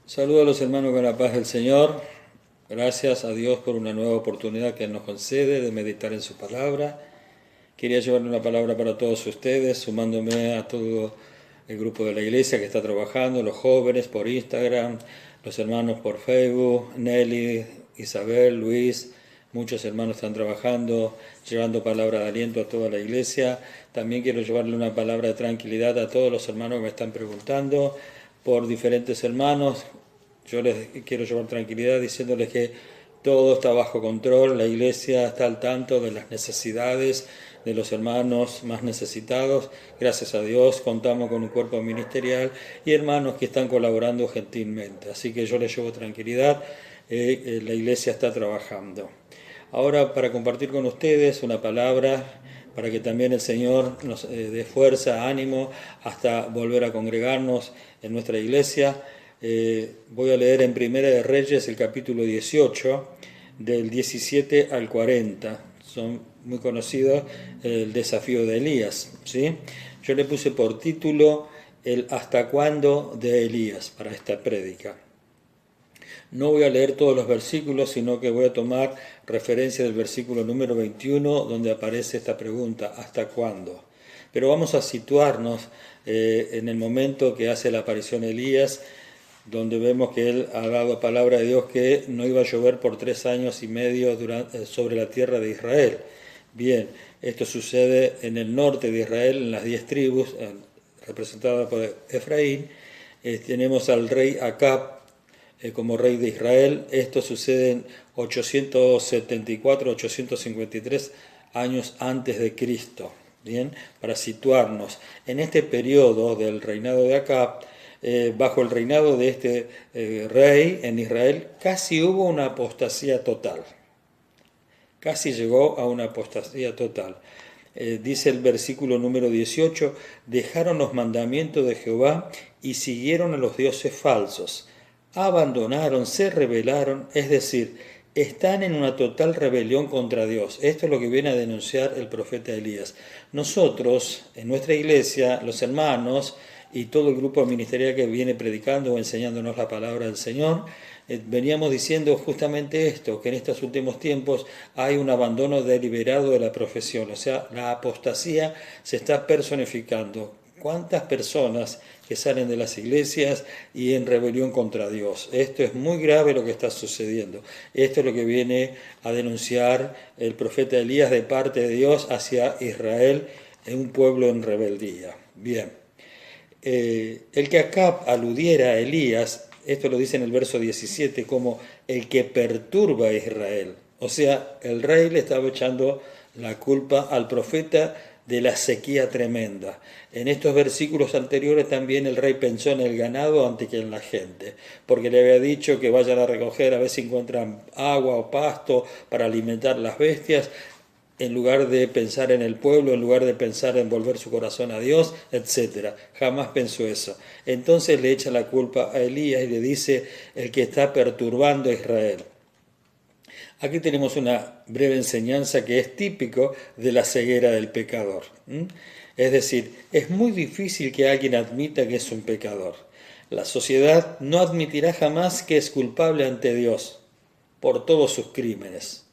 Saludo a los hermanos con la paz del Señor. Gracias a Dios por una nueva oportunidad que Él nos concede de meditar en su palabra. Quería llevarle una palabra para todos ustedes, sumándome a todo el grupo de la iglesia que está trabajando, los jóvenes por Instagram, los hermanos por Facebook, Nelly, Isabel, Luis. Muchos hermanos están trabajando, llevando palabra de aliento a toda la iglesia. También quiero llevarle una palabra de tranquilidad a todos los hermanos que me están preguntando por diferentes hermanos. Yo les quiero llevar tranquilidad diciéndoles que todo está bajo control, la iglesia está al tanto de las necesidades de los hermanos más necesitados. Gracias a Dios contamos con un cuerpo ministerial y hermanos que están colaborando gentilmente. Así que yo les llevo tranquilidad, la iglesia está trabajando. Ahora para compartir con ustedes una palabra para que también el Señor nos dé fuerza, ánimo, hasta volver a congregarnos en nuestra iglesia. Voy a leer en Primera de Reyes el capítulo 18, del 17 al 40. Son muy conocidos el desafío de Elías, ¿sí? Yo le puse por título el ¿hasta cuándo de Elías para esta prédica? No voy a leer todos los versículos, sino que voy a tomar referencia del versículo número 21, donde aparece esta pregunta, ¿hasta cuándo? Pero vamos a situarnos en el momento que hace la aparición Elías, donde vemos que él ha dado palabra de Dios que no iba a llover por 3 años y medio sobre la tierra de Israel. Bien, esto sucede en el norte de Israel, en las 10 tribus, representadas por Efraín. Tenemos al rey Acab como rey de Israel. Esto sucede en 874-853 años antes de Cristo. Bien, para situarnos en este periodo del reinado de Acab, bajo el reinado de este rey en Israel, casi hubo una apostasía total. Casi llegó a una apostasía total. Dice el versículo número 18, dejaron los mandamientos de Jehová y siguieron a los dioses falsos. Abandonaron, se rebelaron, es decir, están en una total rebelión contra Dios. Esto es lo que viene a denunciar el profeta Elías. Nosotros, en nuestra iglesia, los hermanos y todo el grupo ministerial que viene predicando o enseñándonos la palabra del Señor, veníamos diciendo justamente esto, que en estos últimos tiempos hay un abandono deliberado de la profesión, o sea, la apostasía se está personificando. ¿Cuántas personas que salen de las iglesias y en rebelión contra Dios? Esto es muy grave lo que está sucediendo. Esto es lo que viene a denunciar el profeta Elías de parte de Dios hacia Israel, en un pueblo en rebeldía. Bien, el que acá aludiera a Elías, esto lo dice en el verso 17, como el que perturba a Israel. O sea, el rey le estaba echando la culpa al profeta de la sequía tremenda. En estos versículos anteriores también el rey pensó en el ganado antes que en la gente, porque le había dicho que vayan a recoger a ver si encuentran agua o pasto para alimentar las bestias, en lugar de pensar en el pueblo, en lugar de pensar en volver su corazón a Dios, etc. Jamás pensó eso. Entonces le echa la culpa a Elías y le dice el que está perturbando a Israel. Aquí tenemos una breve enseñanza que es típico de la ceguera del pecador. Es decir, es muy difícil que alguien admita que es un pecador. La sociedad no admitirá jamás que es culpable ante Dios por todos sus crímenes,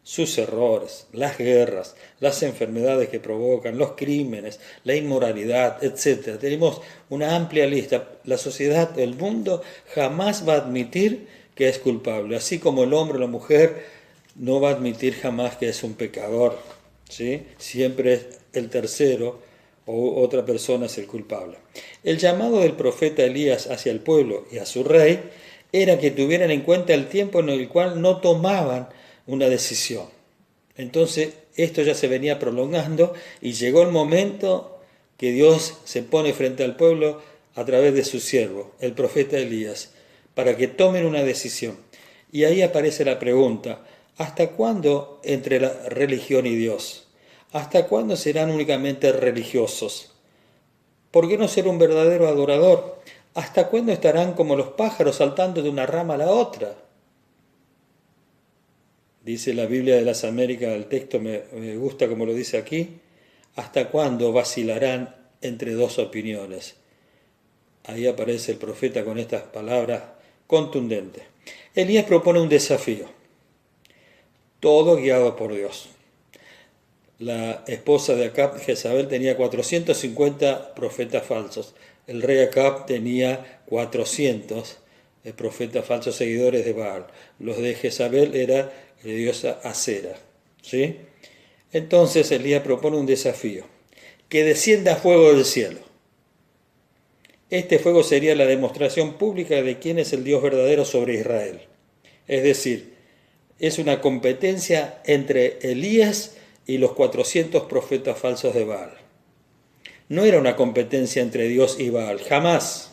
sus errores, las guerras, las enfermedades que provocan, los crímenes, la inmoralidad, etc. Tenemos una amplia lista. La sociedad, el mundo, jamás va a admitir que es culpable, así como el hombre o la mujer no va a admitir jamás que es un pecador, ¿sí? Siempre es el tercero o otra persona es el culpable. El llamado del profeta Elías hacia el pueblo y a su rey era que tuvieran en cuenta el tiempo en el cual no tomaban una decisión. Entonces esto ya se venía prolongando y llegó el momento que Dios se pone frente al pueblo a través de su siervo, el profeta Elías, para que tomen una decisión. Y ahí aparece la pregunta, ¿hasta cuándo entre la religión y Dios? ¿Hasta cuándo serán únicamente religiosos? ¿Por qué no ser un verdadero adorador? ¿Hasta cuándo estarán como los pájaros saltando de una rama a la otra? Dice la Biblia de las Américas, el texto me gusta como lo dice aquí, ¿hasta cuándo vacilarán entre dos opiniones? Ahí aparece el profeta con estas palabras contundente. Elías propone un desafío, todo guiado por Dios. La esposa de Acab, Jezabel, tenía 450 profetas falsos. El rey Acab tenía 400 profetas falsos seguidores de Baal. Los de Jezabel era la diosa Acera. ¿Sí? Entonces Elías propone un desafío, que descienda fuego del cielo. Este fuego sería la demostración pública de quién es el Dios verdadero sobre Israel. Es decir, es una competencia entre Elías y los 400 profetas falsos de Baal. No era una competencia entre Dios y Baal, jamás.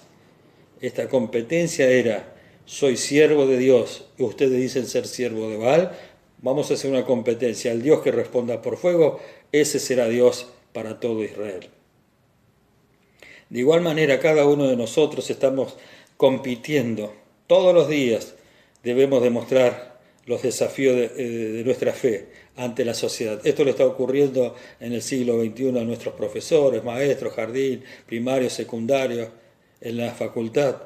Esta competencia era, soy siervo de Dios y ustedes dicen ser siervo de Baal, vamos a hacer una competencia. El Dios que responda por fuego, ese será Dios para todo Israel. De igual manera, cada uno de nosotros estamos compitiendo. Todos los días debemos demostrar los desafíos de nuestra fe ante la sociedad. Esto le está ocurriendo en el siglo XXI a nuestros profesores, maestros, jardín, primario, secundario, en la facultad.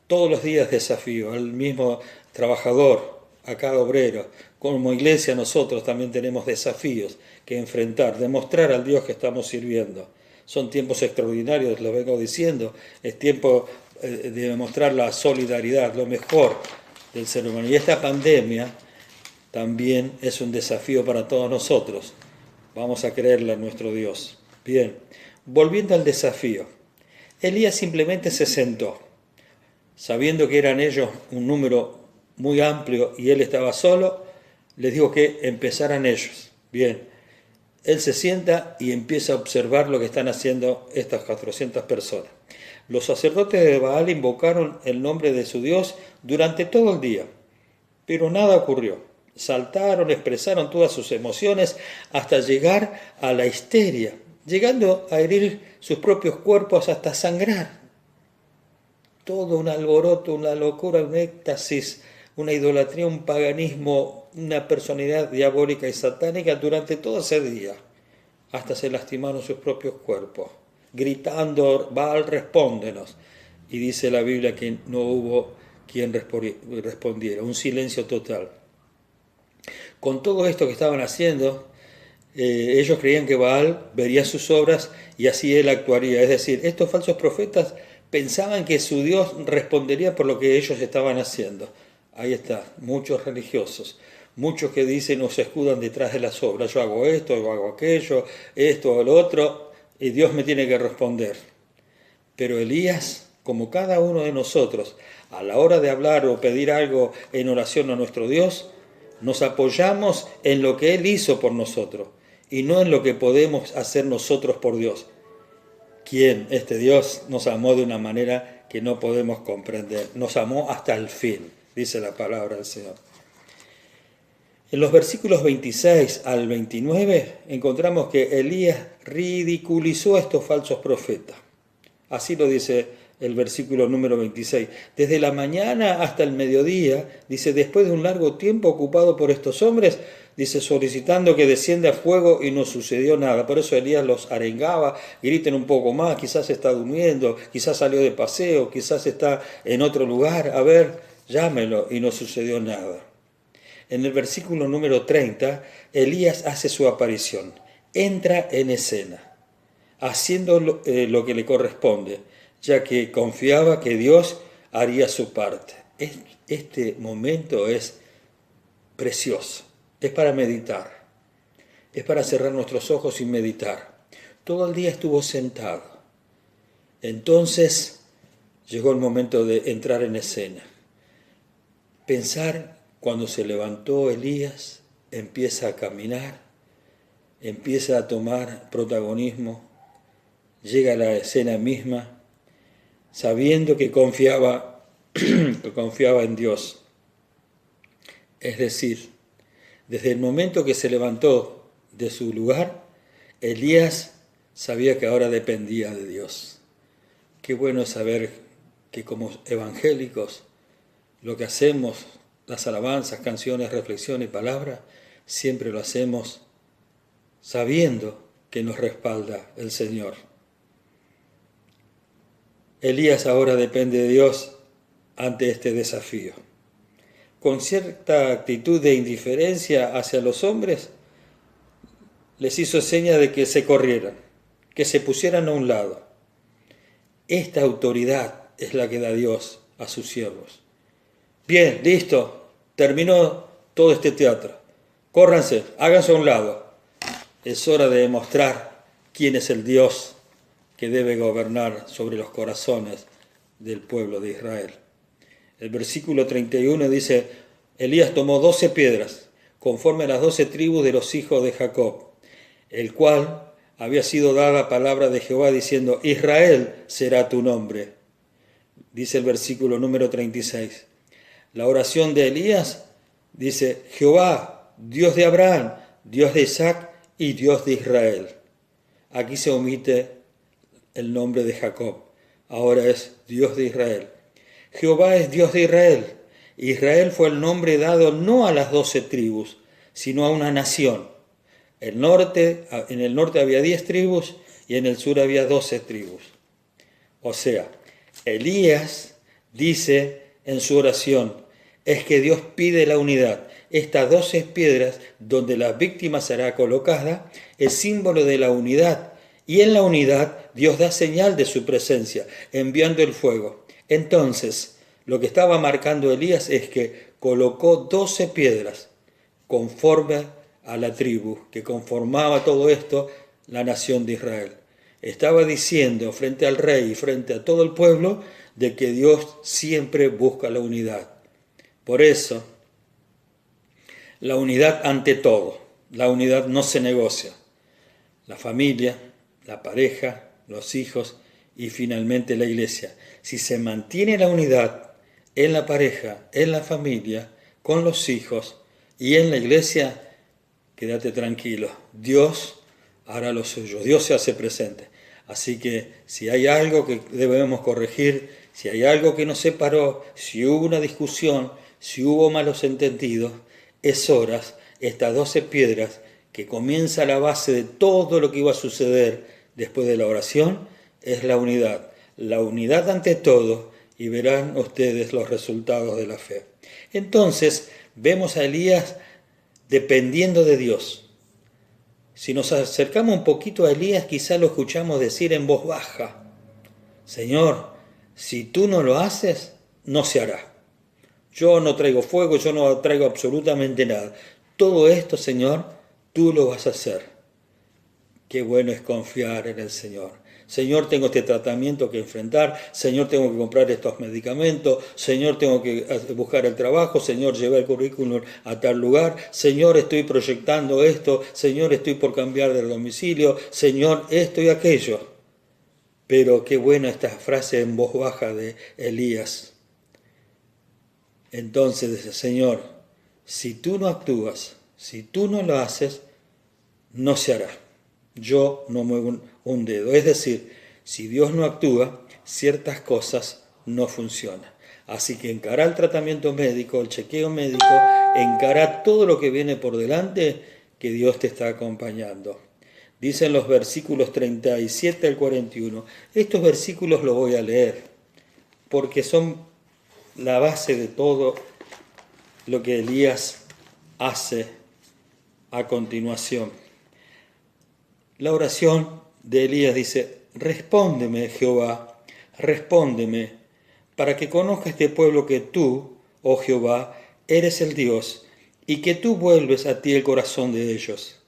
Todos los días desafío al mismo trabajador, a cada obrero. Como iglesia nosotros también tenemos desafíos que enfrentar, demostrar al Dios que estamos sirviendo. Son tiempos extraordinarios, lo vengo diciendo, es tiempo de demostrar la solidaridad, lo mejor del ser humano. Y esta pandemia también es un desafío para todos nosotros. Vamos a creerle a nuestro Dios. Bien, volviendo al desafío. Elías simplemente se sentó, sabiendo que eran ellos un número muy amplio y él estaba solo, les dijo que empezaran ellos. Bien, él se sienta y empieza a observar lo que están haciendo estas 400 personas. Los sacerdotes de Baal invocaron el nombre de su Dios durante todo el día, pero nada ocurrió. Saltaron, expresaron todas sus emociones hasta llegar a la histeria, llegando a herir sus propios cuerpos hasta sangrar. Todo un alboroto, una locura, un éxtasis, una idolatría, un paganismo, una personalidad diabólica y satánica durante todo ese día. Hasta se lastimaron sus propios cuerpos, gritando, Baal, respóndenos. Y dice la Biblia que no hubo quien respondiera, un silencio total. Con todo esto que estaban haciendo, ellos creían que Baal vería sus obras y así él actuaría. Es decir, estos falsos profetas pensaban que su Dios respondería por lo que ellos estaban haciendo. Ahí está, muchos religiosos, muchos que dicen o se escudan detrás de las obras. Yo hago esto, yo hago aquello, esto o lo otro, y Dios me tiene que responder. Pero Elías, como cada uno de nosotros, a la hora de hablar o pedir algo en oración a nuestro Dios, nos apoyamos en lo que Él hizo por nosotros y no en lo que podemos hacer nosotros por Dios. Quien, este Dios, nos amó de una manera que no podemos comprender. Nos amó hasta el fin, dice la palabra del Señor. En los versículos 26 al 29 encontramos que Elías ridiculizó a estos falsos profetas. Así lo dice el versículo número 26. Desde la mañana hasta el mediodía, dice, después de un largo tiempo ocupado por estos hombres, dice, solicitando que descienda fuego y no sucedió nada. Por eso Elías los arengaba, griten un poco más, quizás está durmiendo, quizás salió de paseo, quizás está en otro lugar, a ver, llámelo, y no sucedió nada. En el versículo número 30, Elías hace su aparición, entra en escena, haciendo lo que le corresponde, ya que confiaba que Dios haría su parte. Este momento es precioso, es para meditar, es para cerrar nuestros ojos y meditar. Todo el día estuvo sentado. Entonces llegó el momento de entrar en escena. Pensar cuando se levantó Elías, empieza a caminar, empieza a tomar protagonismo, llega a la escena misma, sabiendo que confiaba en Dios. Es decir, desde el momento que se levantó de su lugar, Elías sabía que ahora dependía de Dios. Qué bueno saber que como evangélicos lo que hacemos, las alabanzas, canciones, reflexiones y palabras, siempre lo hacemos sabiendo que nos respalda el Señor. Elías ahora depende de Dios ante este desafío. Con cierta actitud de indiferencia hacia los hombres, les hizo seña de que se corrieran, que se pusieran a un lado. Esta autoridad es la que da Dios a sus siervos. Bien, listo, terminó todo este teatro. Córranse, háganse a un lado. Es hora de demostrar quién es el Dios que debe gobernar sobre los corazones del pueblo de Israel. El versículo 31 dice, Elías tomó 12 piedras, conforme a las 12 tribus de los hijos de Jacob, el cual había sido dada palabra de Jehová diciendo, Israel será tu nombre. Dice el versículo número 36. La oración de Elías dice, Jehová, Dios de Abraham, Dios de Isaac y Dios de Israel. Aquí se omite el nombre de Jacob, ahora es Dios de Israel. Jehová es Dios de Israel. Israel fue el nombre dado no a las 12 tribus, sino a una nación. En el norte había 10 tribus y en el sur había 12 tribus. O sea, Elías dice en su oración, es que Dios pide la unidad. Estas 12 piedras donde la víctima será colocada es símbolo de la unidad. Y en la unidad Dios da señal de su presencia, enviando el fuego. Entonces, lo que estaba marcando Elías es que colocó 12 piedras conforme a la tribu que conformaba todo esto, la nación de Israel. Estaba diciendo frente al rey y frente a todo el pueblo de que Dios siempre busca la unidad. Por eso, la unidad ante todo, la unidad no se negocia. La familia, la pareja, los hijos y finalmente la iglesia. Si se mantiene la unidad en la pareja, en la familia, con los hijos y en la iglesia, quédate tranquilo, Dios hará lo suyo, Dios se hace presente. Así que si hay algo que debemos corregir, si hay algo que nos separó, si hubo una discusión, si hubo malos entendidos, es horas, estas 12 piedras, que comienza la base de todo lo que iba a suceder después de la oración, es la unidad. La unidad ante todo, y verán ustedes los resultados de la fe. Entonces, vemos a Elías dependiendo de Dios. Si nos acercamos un poquito a Elías, quizá lo escuchamos decir en voz baja, Señor, si tú no lo haces, no se hará. Yo no traigo fuego, yo no traigo absolutamente nada. Todo esto, Señor, tú lo vas a hacer. Qué bueno es confiar en el Señor. Señor, tengo este tratamiento que enfrentar. Señor, tengo que comprar estos medicamentos. Señor, tengo que buscar el trabajo. Señor, llevar el currículum a tal lugar. Señor, estoy proyectando esto. Señor, estoy por cambiar de domicilio. Señor, esto y aquello. Pero qué buena esta frase en voz baja de Elías. Entonces dice, Señor, si tú no actúas, si tú no lo haces, no se hará. Yo no muevo un dedo. Es decir, si Dios no actúa, ciertas cosas no funcionan. Así que encará el tratamiento médico, el chequeo médico, encará todo lo que viene por delante, que Dios te está acompañando. Dicen los versículos 37 al 41. Estos versículos los voy a leer, porque son la base de todo lo que Elías hace a continuación. La oración de Elías dice, respóndeme, Jehová, respóndeme, para que conozca este pueblo que tú, oh Jehová, eres el Dios, y que tú vuelves a ti el corazón de ellos.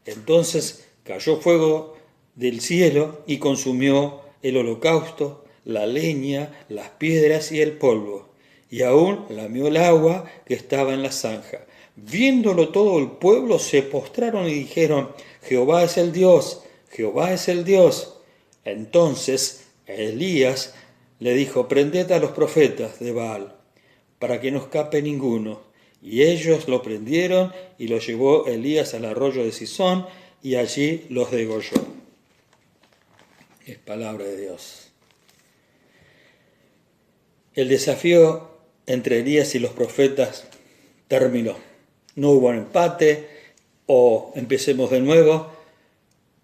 Entonces cayó fuego del cielo y consumió el holocausto, la leña, las piedras y el polvo, y aún lamió el agua que estaba en la zanja. Viéndolo todo el pueblo se postraron y dijeron, Jehová es el Dios, Jehová es el Dios. Entonces Elías le dijo, prended a los profetas de Baal, para que no escape ninguno. Y ellos lo prendieron y lo llevó Elías al arroyo de Sison y allí los degolló. Es palabra de Dios. El desafío entre Elías y los profetas terminó. No hubo un empate o empecemos de nuevo.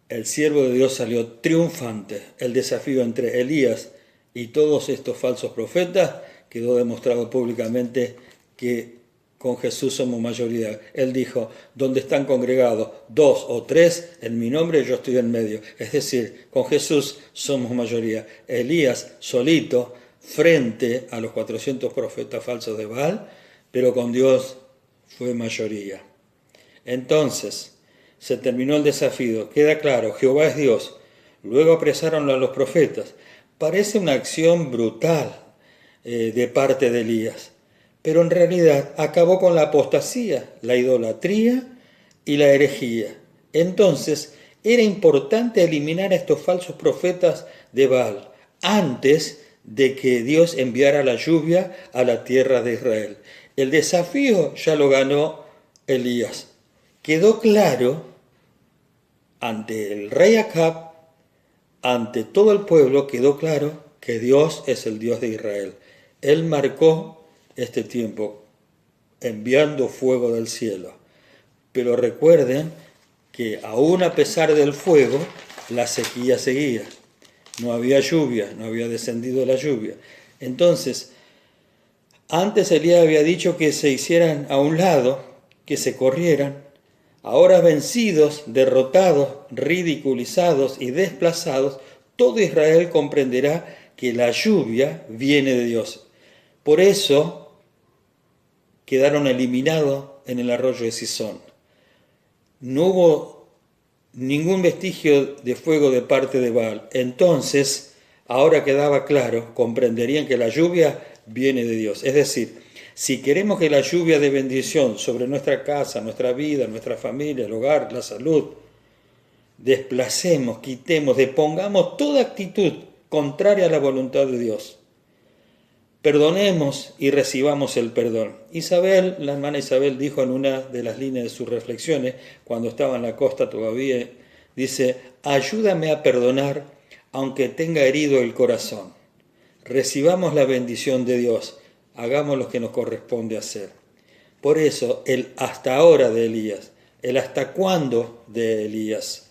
El siervo de Dios salió triunfante. El desafío entre Elías y todos estos falsos profetas quedó demostrado públicamente que con Jesús somos mayoría. Él dijo, donde están congregados 2 o 3 en mi nombre, yo estoy en medio. Es decir, con Jesús somos mayoría. Elías solito, frente a los 400 profetas falsos de Baal, pero con Dios fue mayoría. Entonces, se terminó el desafío. Queda claro, Jehová es Dios. Luego apresaron a los profetas. Parece una acción brutal de parte de Elías, pero en realidad acabó con la apostasía, la idolatría y la herejía. Entonces, era importante eliminar a estos falsos profetas de Baal antes de que Dios enviara la lluvia a la tierra de Israel. El desafío ya lo ganó Elías. Quedó claro ante el rey Acab, ante todo el pueblo, quedó claro que Dios es el Dios de Israel. Él marcó este tiempo enviando fuego del cielo. Pero recuerden que aún a pesar del fuego, la sequía seguía. No había lluvia, no había descendido la lluvia. Entonces, antes Elías había dicho que se hicieran a un lado, que se corrieran. Ahora vencidos, derrotados, ridiculizados y desplazados, todo Israel comprenderá que la lluvia viene de Dios. Por eso quedaron eliminados en el arroyo de Sison. No hubo ningún vestigio de fuego de parte de Baal. Entonces, ahora quedaba claro, comprenderían que la lluvia viene de Dios. Es decir, si queremos que la lluvia de bendición sobre nuestra casa, nuestra vida, nuestra familia, el hogar, la salud, desplacemos, quitemos, depongamos toda actitud contraria a la voluntad de Dios. Perdonemos y recibamos el perdón. Isabel, la hermana Isabel, dijo en una de las líneas de sus reflexiones, cuando estaba en la costa todavía, dice, ayúdame a perdonar aunque tenga herido el corazón. Recibamos la bendición de Dios, hagamos lo que nos corresponde hacer. Por eso, el hasta ahora de Elías, el hasta cuándo de Elías.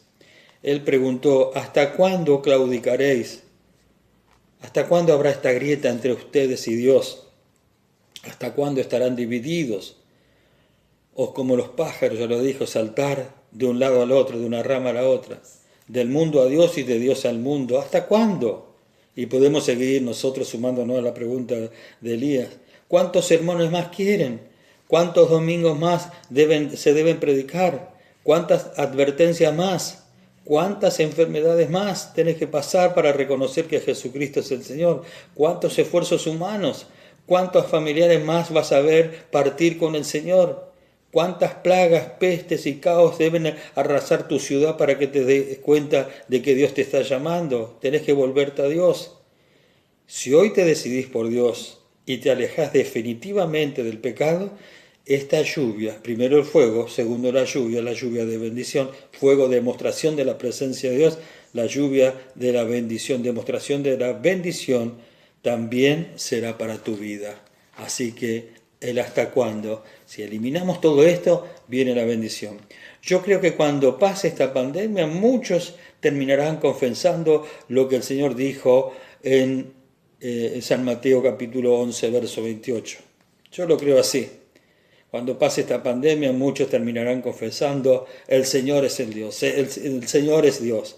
Él preguntó, ¿hasta cuándo claudicaréis? ¿Hasta cuándo habrá esta grieta entre ustedes y Dios? ¿Hasta cuándo estarán divididos? O como los pájaros, ya lo dijo, saltar de un lado al otro, de una rama a la otra, del mundo a Dios y de Dios al mundo. ¿Hasta cuándo? Y podemos seguir nosotros sumándonos a la pregunta de Elías. ¿Cuántos sermones más quieren? ¿Cuántos domingos más se deben predicar? ¿Cuántas advertencias más? ¿Cuántas enfermedades más tenés que pasar para reconocer que Jesucristo es el Señor? ¿Cuántos esfuerzos humanos? ¿Cuántos familiares más vas a ver partir con el Señor? ¿Cuántas plagas, pestes y caos deben arrasar tu ciudad para que te des cuenta de que Dios te está llamando? Tenés que volverte a Dios. Si hoy te decidís por Dios y te alejás definitivamente del pecado, esta lluvia, primero el fuego, segundo la lluvia de bendición, fuego, demostración de la presencia de Dios, la lluvia de la bendición, demostración de la bendición, también será para tu vida. Así que el hasta cuándo, si eliminamos todo esto, viene la bendición. Yo creo que cuando pase esta pandemia, muchos terminarán confesando lo que el Señor dijo en San Mateo capítulo 11, verso 28. Yo lo creo así. Cuando pase esta pandemia, muchos terminarán confesando, el Señor es el Dios, el Señor es Dios.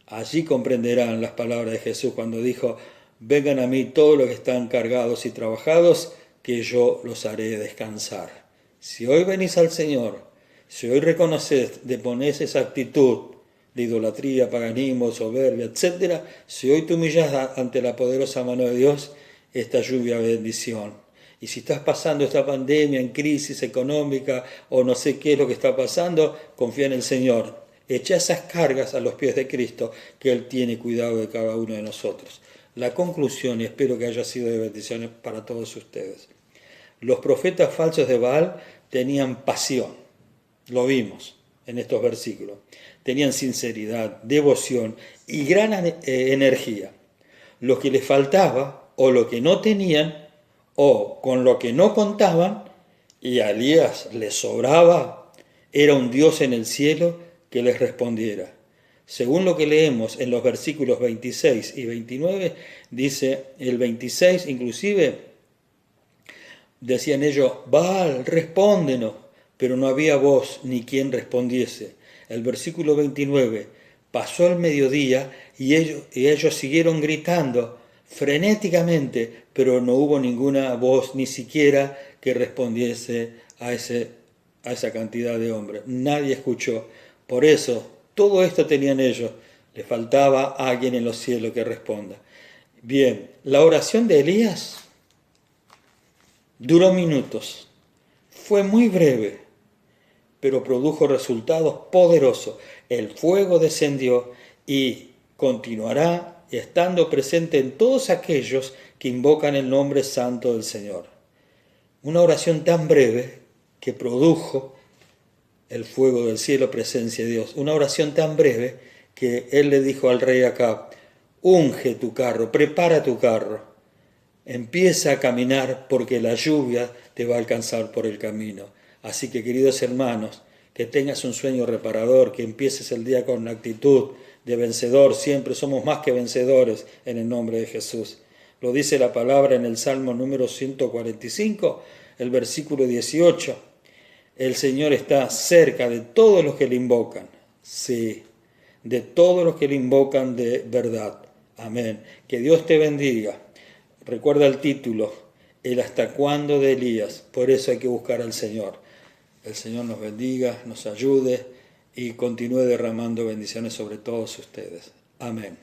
Allí comprenderán las palabras de Jesús cuando dijo, vengan a mí todos los que están cargados y trabajados, que yo los haré descansar. Si hoy venís al Señor, si hoy reconoces, deponés esa actitud de idolatría, paganismo, soberbia, etc., si hoy te humillas ante la poderosa mano de Dios, esta lluvia de bendición. Y si estás pasando esta pandemia en crisis económica o no sé qué es lo que está pasando, confía en el Señor. Echa esas cargas a los pies de Cristo, que Él tiene cuidado de cada uno de nosotros. La conclusión, y espero que haya sido de bendiciones para todos ustedes. Los profetas falsos de Baal tenían pasión, lo vimos en estos versículos. Tenían sinceridad, devoción y gran energía. Lo que les faltaba o lo que no tenían o con lo que no contaban, y a Elías les sobraba, era un Dios en el cielo que les respondiera. Según lo que leemos en los versículos 26 y 29, dice el 26 inclusive, decían ellos, Baal, respóndenos, pero no había voz ni quien respondiese. El versículo 29, pasó el mediodía y ellos siguieron gritando frenéticamente, pero no hubo ninguna voz ni siquiera que respondiese a esa cantidad de hombres. Nadie escuchó. Por eso, todo esto tenían ellos. Le faltaba alguien en los cielos que responda. Bien, la oración de Elías duró minutos. Fue muy breve, pero produjo resultados poderosos. El fuego descendió y continuará estando presente en todos aquellos que invocan el nombre santo del Señor. Una oración tan breve que produjo el fuego del cielo, presencia de Dios. Una oración tan breve que él le dijo al rey Acab, unge tu carro, prepara tu carro, empieza a caminar porque la lluvia te va a alcanzar por el camino. Así que, queridos hermanos, que tengas un sueño reparador, que empieces el día con una actitud de vencedor. Siempre somos más que vencedores en el nombre de Jesús. Lo dice la palabra en el Salmo número 145, el versículo 18. El Señor está cerca de todos los que le invocan. Sí, de todos los que le invocan de verdad. Amén. Que Dios te bendiga. Recuerda el título, el hasta cuándo de Elías. Por eso hay que buscar al Señor. El Señor nos bendiga, nos ayude y continúe derramando bendiciones sobre todos ustedes. Amén.